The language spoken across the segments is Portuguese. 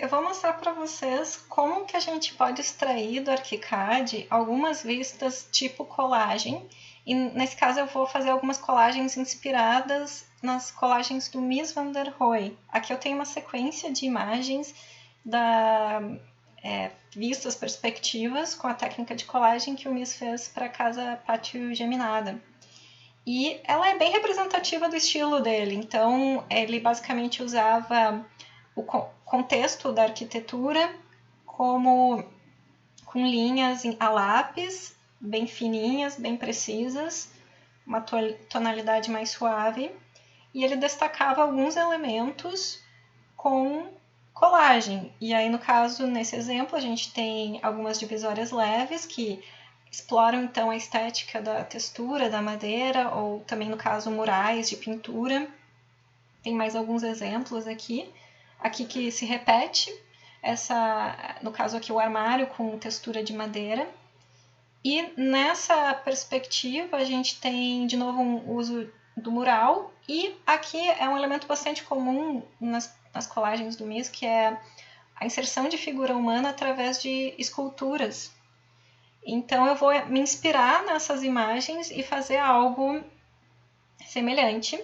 Eu vou mostrar para vocês como que a gente pode extrair do ArchiCAD algumas vistas tipo colagem. E nesse caso eu vou fazer algumas colagens inspiradas nas colagens do Mies van der Rohe. Aqui eu tenho uma sequência de imagens da vistas perspectivas com a técnica de colagem que o Mies fez para a casa Pátio Geminada. E ela é bem representativa do estilo dele, então ele basicamente usava o contexto da arquitetura como com linhas a lápis, bem fininhas, bem precisas, uma tonalidade mais suave, e ele destacava alguns elementos com colagem. E aí, no caso, nesse exemplo, a gente tem algumas divisórias leves que exploram então a estética da textura da madeira, ou também, no caso, murais de pintura. Tem mais alguns exemplos aqui. Aqui que se repete, no caso aqui o armário com textura de madeira. E nessa perspectiva a gente tem de novo um uso do mural, e aqui é um elemento bastante comum nas colagens do Mies, que é a inserção de figura humana através de esculturas. Então eu vou me inspirar nessas imagens e fazer algo semelhante.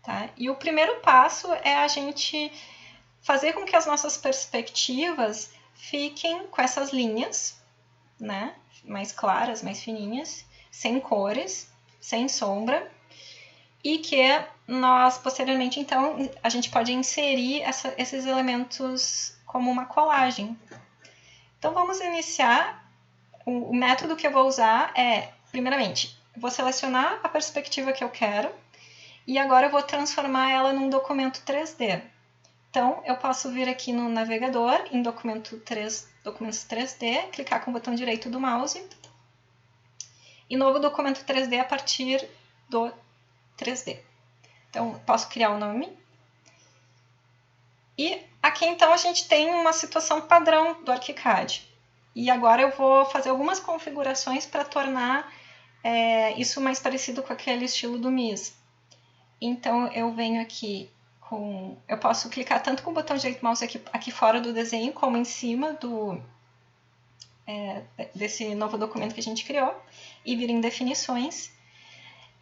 Tá? E o primeiro passo é a gente fazer com que as nossas perspectivas fiquem com essas linhas, né? Mais claras, mais fininhas, sem cores, sem sombra, e que nós, posteriormente, então, a gente pode inserir esses elementos como uma colagem. Então, vamos iniciar. O método que eu vou usar é, primeiramente, vou selecionar a perspectiva que eu quero, e agora eu vou transformar ela num documento 3D. Então, eu posso vir aqui no navegador, em documentos 3D, clicar com o botão direito do mouse, e novo documento 3D a partir do 3D. Então, posso criar o nome. E aqui, então, a gente tem uma situação padrão do ArchiCAD. E agora eu vou fazer algumas configurações para tornar isso mais parecido com aquele estilo do Mies. Então, eu venho aqui eu posso clicar tanto com o botão direito do mouse aqui fora do desenho, como em cima desse novo documento que a gente criou, e vir em definições.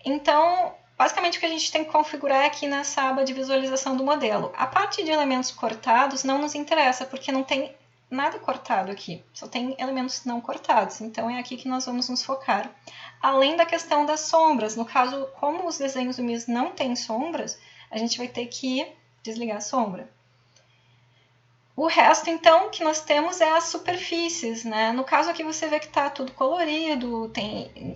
Então, basicamente o que a gente tem que configurar é aqui nessa aba de visualização do modelo. A parte de elementos cortados não nos interessa, porque não tem nada cortado aqui, só tem elementos não cortados, então é aqui que nós vamos nos focar. Além da questão das sombras, no caso, como os desenhos do Mies não têm sombras, a gente vai ter que desligar a sombra. O resto, então, que nós temos é as superfícies, né? No caso aqui você vê que está tudo colorido,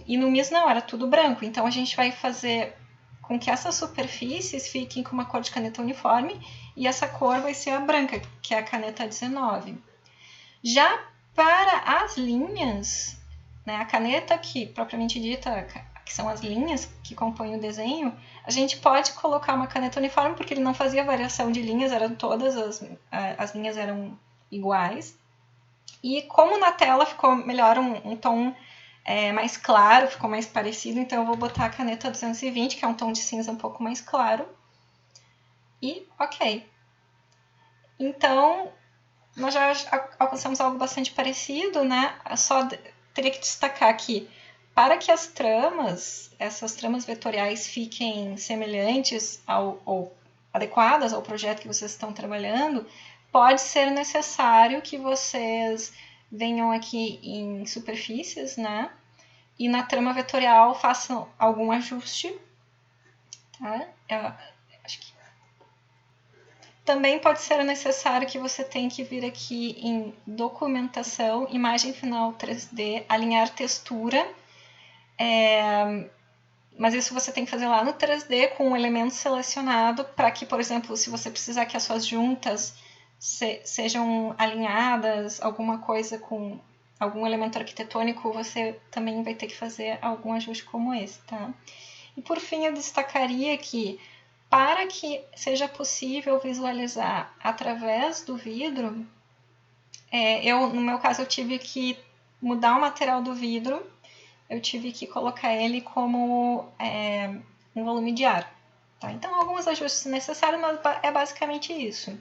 e no Mies não, era tudo branco. Então a gente vai fazer com que essas superfícies fiquem com uma cor de caneta uniforme, e essa cor vai ser a branca, que é a caneta 19. Já para as linhas, né, a caneta que propriamente dita, que são as linhas que compõem o desenho, a gente pode colocar uma caneta uniforme, porque ele não fazia variação de linhas, eram todas as linhas eram iguais. E como na tela ficou melhor um tom mais claro, ficou mais parecido, então eu vou botar a caneta 220, que é um tom de cinza um pouco mais claro. E ok. Então, nós já alcançamos algo bastante parecido, né? Só teria que destacar aqui, para que essas tramas vetoriais fiquem semelhantes ou adequadas ao projeto que vocês estão trabalhando, pode ser necessário que vocês venham aqui em superfícies, né? E na trama vetorial façam algum ajuste. Tá? Acho que também pode ser necessário que você tenha que vir aqui em documentação, imagem final 3D, alinhar textura. Mas isso você tem que fazer lá no 3D com um elemento selecionado para que, por exemplo, se você precisar que as suas juntas sejam alinhadas, alguma coisa com algum elemento arquitetônico, você também vai ter que fazer algum ajuste como esse, tá? E por fim, eu destacaria que para que seja possível visualizar através do vidro, no meu caso, eu tive que mudar o material do vidro, eu tive que colocar ele como um volume de ar. Tá? Então, alguns ajustes necessários, mas é basicamente isso.